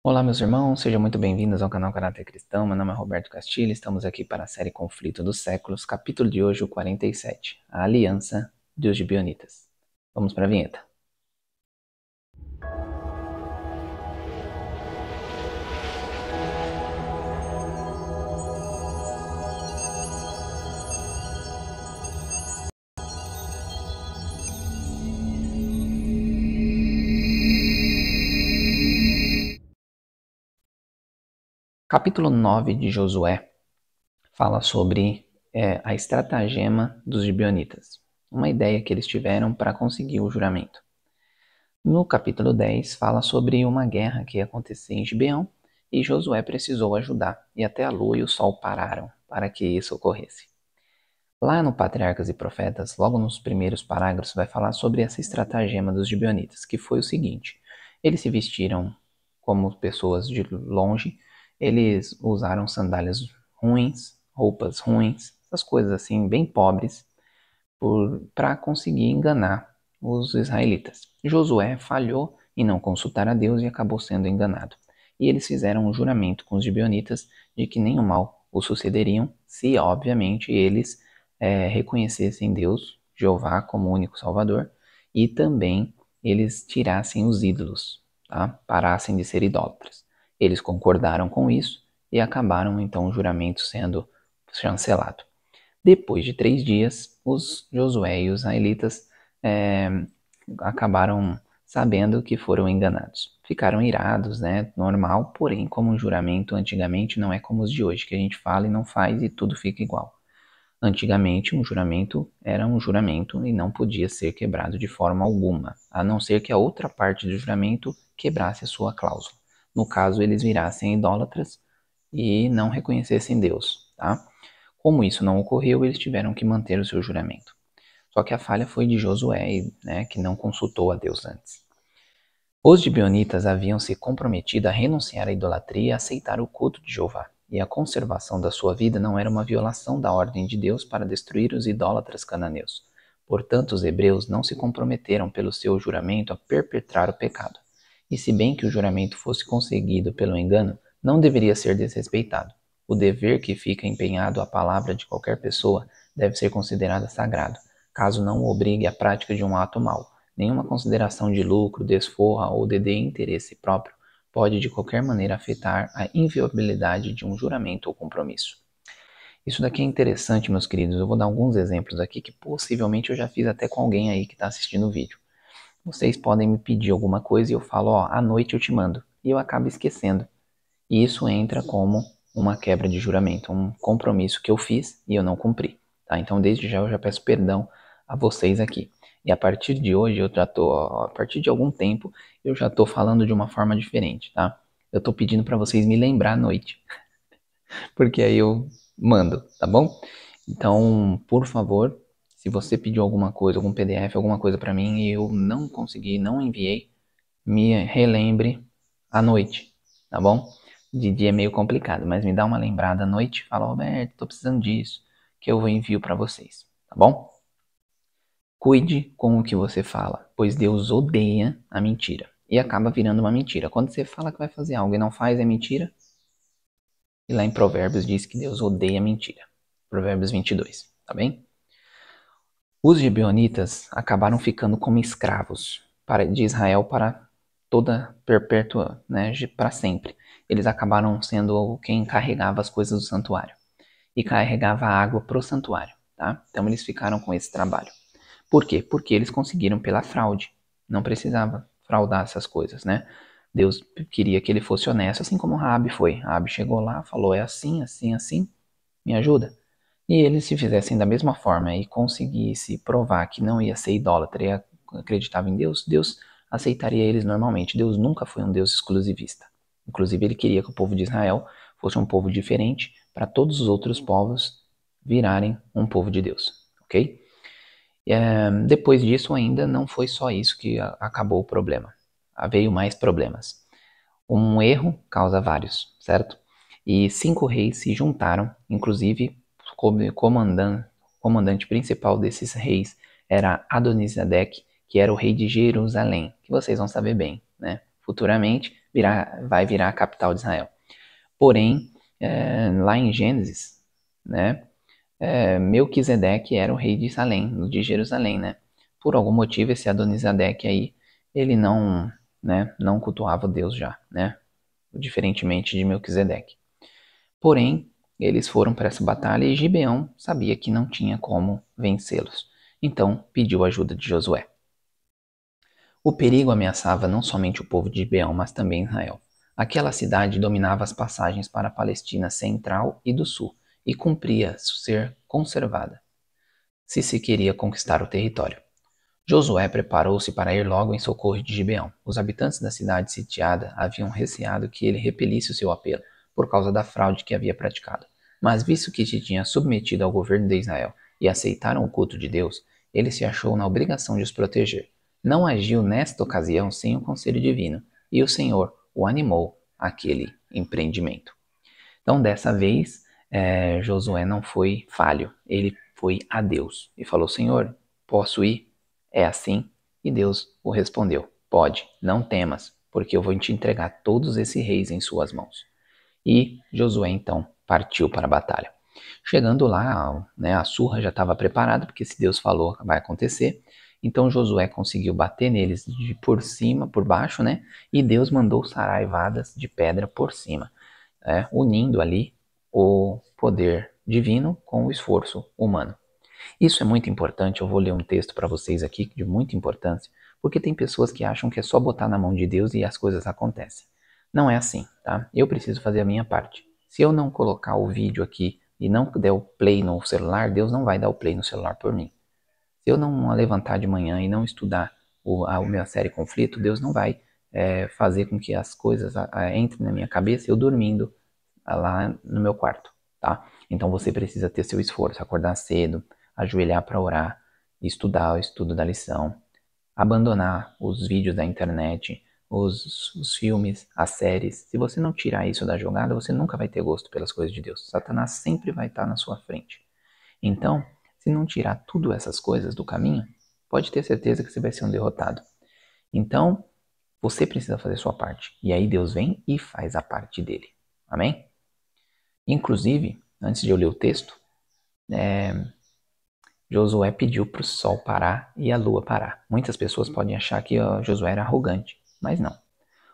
Olá, meus irmãos, sejam muito bem-vindos ao canal Caráter Cristão. Meu nome é Roberto Castilho, estamos aqui para a série Conflito dos Séculos, capítulo de hoje, o 47, a Aliança dos Gibeonitas. Vamos para a vinheta. Capítulo 9 de Josué fala sobre a estratagema dos Gibeonitas, uma ideia que eles tiveram para conseguir o juramento. No capítulo 10 fala sobre uma guerra que ia acontecer em Gibeão e Josué precisou ajudar, e até a lua e o sol pararam para que isso ocorresse. Lá no Patriarcas e Profetas, logo nos primeiros parágrafos, vai falar sobre essa estratagema dos gibeonitas, que foi o seguinte: eles se vestiram como pessoas de longe, eles usaram sandálias ruins, roupas ruins, essas coisas assim, bem pobres, para conseguir enganar os israelitas. Josué falhou em não consultar a Deus e acabou sendo enganado. E eles fizeram um juramento com os gibeonitas de que nenhum mal os sucederiam se, obviamente, eles reconhecessem Deus, Jeová, como único Salvador, e também eles tirassem os ídolos, tá? Parassem de ser idólatras. Eles concordaram com isso e acabaram então o juramento sendo chancelado. Depois de 3 dias, os Josué e os israelitas acabaram sabendo que foram enganados. Ficaram irados, né? Normal, porém, como um juramento antigamente não é como os de hoje, que a gente fala e não faz e tudo fica igual. Antigamente, um juramento era um juramento e não podia ser quebrado de forma alguma, a não ser que a outra parte do juramento quebrasse a sua cláusula. No caso, eles virassem idólatras e não reconhecessem Deus, tá? Como isso não ocorreu, eles tiveram que manter o seu juramento. Só que a falha foi de Josué, né, que não consultou a Deus antes. Os gibeonitas haviam se comprometido a renunciar à idolatria e a aceitar o culto de Jeová, e a conservação da sua vida não era uma violação da ordem de Deus para destruir os idólatras cananeus. Portanto, os hebreus não se comprometeram pelo seu juramento a perpetrar o pecado. E se bem que o juramento fosse conseguido pelo engano, não deveria ser desrespeitado. O dever que fica empenhado à palavra de qualquer pessoa deve ser considerado sagrado, caso não o obrigue à prática de um ato mau. Nenhuma consideração de lucro, desforra ou de interesse próprio pode de qualquer maneira afetar a inviolabilidade de um juramento ou compromisso. Isso daqui é interessante, meus queridos. Eu vou dar alguns exemplos aqui que possivelmente eu já fiz até com alguém aí que está assistindo o vídeo. Vocês podem me pedir alguma coisa e eu falo, ó, à noite eu te mando. E eu acabo esquecendo. E isso entra como uma quebra de juramento, um compromisso que eu fiz e eu não cumpri. Tá? Então, desde já eu já peço perdão a vocês aqui. E a partir de hoje, a partir de algum tempo, eu já tô falando de uma forma diferente, tá? Eu tô pedindo para vocês me lembrar à noite, porque aí eu mando, tá bom? Então, por favor, se você pediu alguma coisa, algum PDF, alguma coisa para mim e eu não consegui, não enviei, me relembre à noite, tá bom? De dia é meio complicado, mas me dá uma lembrada à noite, fala, Roberto, tô precisando disso, que eu envio para vocês, tá bom? Cuide com o que você fala, pois Deus odeia a mentira e acaba virando uma mentira. Quando você fala que vai fazer algo e não faz, é mentira. E lá em Provérbios diz que Deus odeia a mentira. Provérbios 22, tá bem? Os gibeonitas acabaram ficando como escravos de Israel para toda perpétua, né, para sempre. Eles acabaram sendo quem carregava as coisas do santuário e carregava a água para o santuário, tá? Então eles ficaram com esse trabalho. Por quê? Porque eles conseguiram pela fraude. Não precisava fraudar essas coisas, né? Deus queria que ele fosse honesto, assim como Raabe foi. Raabe chegou lá, falou, é assim, assim, assim, me ajuda. E eles se fizessem da mesma forma e conseguisse provar que não ia ser idólatra e acreditava em Deus, Deus aceitaria eles normalmente. Deus nunca foi um Deus exclusivista. Inclusive, ele queria que o povo de Israel fosse um povo diferente para todos os outros povos virarem um povo de Deus, ok? Depois disso, ainda não foi só isso que acabou o problema. Veio mais problemas. Um erro causa vários, certo? E 5 reis se juntaram, inclusive o comandante principal desses reis era Adonisedeque, que era o rei de Jerusalém, que vocês vão saber bem, né? Futuramente vai virar a capital de Israel. Porém, lá em Gênesis, né, Melquisedeque era o rei de Salém, de Jerusalém, né? Por algum motivo, esse Adonisedeque aí, ele não, né, não cultuava Deus já, né? Diferentemente de Melquisedeque. Porém, eles foram para essa batalha e Gibeão sabia que não tinha como vencê-los. Então, pediu ajuda de Josué. O perigo ameaçava não somente o povo de Gibeão, mas também Israel. Aquela cidade dominava as passagens para a Palestina central e do sul e cumpria ser conservada, se queria conquistar o território. Josué preparou-se para ir logo em socorro de Gibeão. Os habitantes da cidade sitiada haviam receado que ele repelisse o seu apelo, por causa da fraude que havia praticado. Mas visto que se tinha submetido ao governo de Israel e aceitaram o culto de Deus, ele se achou na obrigação de os proteger. Não agiu nesta ocasião sem o conselho divino, e o Senhor o animou àquele empreendimento. Então, dessa vez, Josué não foi falho, ele foi a Deus e falou: Senhor, posso ir? É assim? E Deus o respondeu: pode, não temas, porque eu vou te entregar todos esses reis em suas mãos. E Josué então partiu para a batalha. Chegando lá, né, a surra já estava preparada, porque se Deus falou, vai acontecer. Então Josué conseguiu bater neles de por cima, por baixo, né? E Deus mandou saraivadas de pedra por cima, unindo ali o poder divino com o esforço humano. Isso é muito importante, eu vou ler um texto para vocês aqui de muita importância, porque tem pessoas que acham que é só botar na mão de Deus e as coisas acontecem. Não é assim, tá? Eu preciso fazer a minha parte. Se eu não colocar o vídeo aqui e não der o play no celular, Deus não vai dar o play no celular por mim. Se eu não levantar de manhã e não estudar a minha série Conflito, Deus não vai fazer com que as coisas entrem na minha cabeça eu dormindo lá no meu quarto, tá? Então você precisa ter seu esforço, acordar cedo, ajoelhar para orar, estudar o estudo da lição, abandonar os vídeos da internet, os filmes, as séries. Se você não tirar isso da jogada, você nunca vai ter gosto pelas coisas de Deus. Satanás sempre vai estar na sua frente. Então, se não tirar tudo essas coisas do caminho, pode ter certeza que você vai ser um derrotado. Então, você precisa fazer sua parte. E aí Deus vem e faz a parte dele. Amém? Inclusive, antes de eu ler o texto, Josué pediu para o sol parar e a lua parar. Muitas pessoas podem achar que Josué era arrogante, mas não.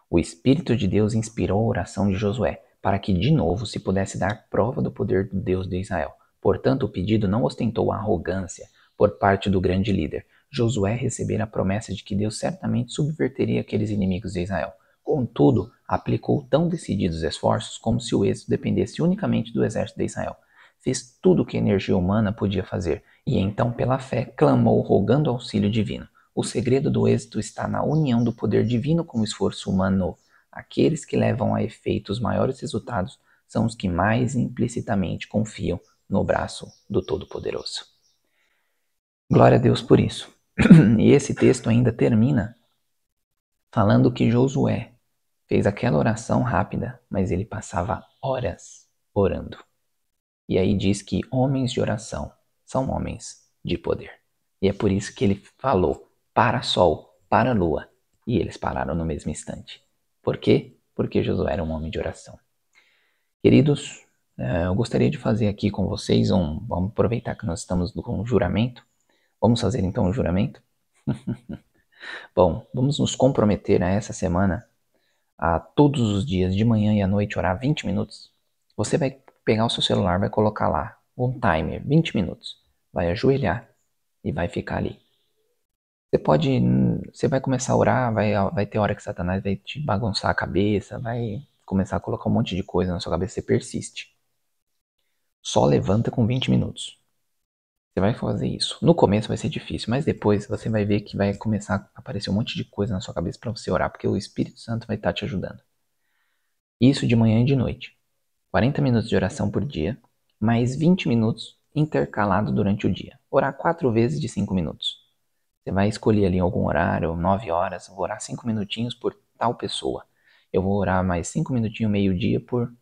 O Espírito de Deus inspirou a oração de Josué para que de novo se pudesse dar prova do poder do Deus de Israel. Portanto, o pedido não ostentou a arrogância por parte do grande líder. Josué recebera a promessa de que Deus certamente subverteria aqueles inimigos de Israel. Contudo, aplicou tão decididos esforços como se o êxito dependesse unicamente do exército de Israel. Fez tudo o que a energia humana podia fazer, e então, pela fé, clamou rogando auxílio divino. O segredo do êxito está na união do poder divino com o esforço humano. Aqueles que levam a efeito os maiores resultados são os que mais implicitamente confiam no braço do Todo-Poderoso. Glória a Deus por isso. E esse texto ainda termina falando que Josué fez aquela oração rápida, mas ele passava horas orando. E aí diz que homens de oração são homens de poder. E é por isso que ele falou para sol, para lua. E eles pararam no mesmo instante. Por quê? Porque Josué era um homem de oração. Queridos, eu gostaria de fazer aqui com vocês vamos aproveitar que nós estamos com um juramento. Vamos fazer então um juramento? Bom, vamos nos comprometer a essa semana a todos os dias, de manhã e à noite, orar 20 minutos. Você vai pegar o seu celular, vai colocar lá um timer, 20 minutos. Vai ajoelhar e vai ficar ali. Você vai começar a orar, vai ter hora que Satanás vai te bagunçar a cabeça, vai começar a colocar um monte de coisa na sua cabeça, você persiste. Só levanta com 20 minutos. Você vai fazer isso. No começo vai ser difícil, mas depois você vai ver que vai começar a aparecer um monte de coisa na sua cabeça para você orar, porque o Espírito Santo vai estar te ajudando. Isso de manhã e de noite. 40 minutos de oração por dia, mais 20 minutos intercalado durante o dia. Orar 4 vezes de 5 minutos. Você vai escolher ali algum horário, 9 horas, vou orar 5 minutinhos por tal pessoa. Eu vou orar mais 5 minutinhos meio-dia por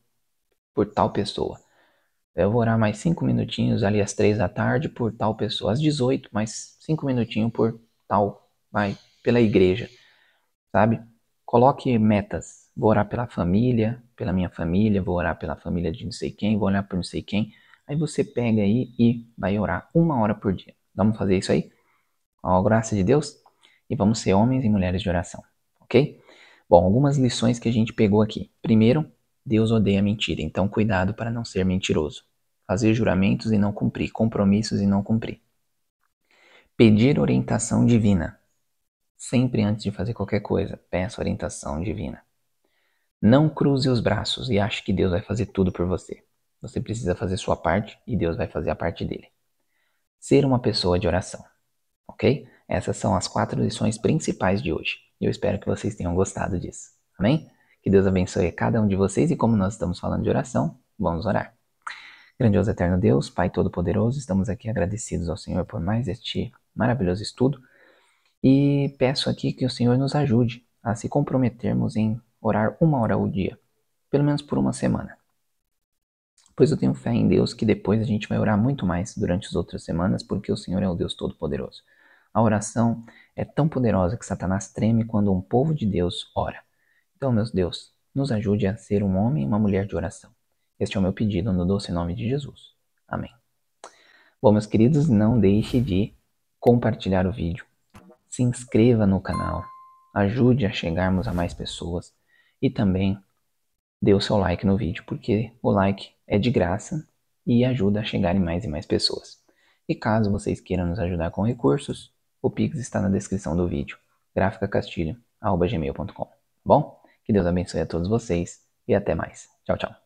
tal pessoa. Eu vou orar mais 5 minutinhos ali às 3 da tarde por tal pessoa. Às 18, mais 5 minutinhos por tal, pela igreja. Sabe? Coloque metas. vou orar pela família, pela minha família, vou orar pela família de não sei quem, vou orar por não sei quem. Aí você pega aí e vai orar 1 hora por dia. Vamos fazer isso aí? Com a graça de Deus? E vamos ser homens e mulheres de oração, ok? Bom, algumas lições que a gente pegou aqui. Primeiro, Deus odeia mentira, então cuidado para não ser mentiroso. Fazer juramentos e não cumprir, compromissos e não cumprir. Pedir orientação divina. Sempre antes de fazer qualquer coisa, peça orientação divina. Não cruze os braços e ache que Deus vai fazer tudo por você. Você precisa fazer sua parte e Deus vai fazer a parte dele. Ser uma pessoa de oração, ok? Essas são as 4 lições principais de hoje. Eu espero que vocês tenham gostado disso. Amém? Que Deus abençoe cada um de vocês e como nós estamos falando de oração, vamos orar. Grandioso eterno Deus, Pai Todo-Poderoso, estamos aqui agradecidos ao Senhor por mais este maravilhoso estudo e peço aqui que o Senhor nos ajude a se comprometermos em orar 1 hora ao dia, pelo menos por uma semana. Pois eu tenho fé em Deus que depois a gente vai orar muito mais durante as outras semanas, porque o Senhor é o Deus Todo-Poderoso. A oração é tão poderosa que Satanás treme quando um povo de Deus ora. Então, meus Deus, nos ajude a ser um homem e uma mulher de oração. Este é o meu pedido no doce nome de Jesus. Amém. Bom, meus queridos, não deixe de compartilhar o vídeo. Se inscreva no canal. Ajude a chegarmos a mais pessoas. E também dê o seu like no vídeo, porque o like é de graça e ajuda a chegar em mais e mais pessoas. E caso vocês queiram nos ajudar com recursos, o Pix está na descrição do vídeo, graficacastilho@gmail.com. Bom, que Deus abençoe a todos vocês e até mais. Tchau, tchau.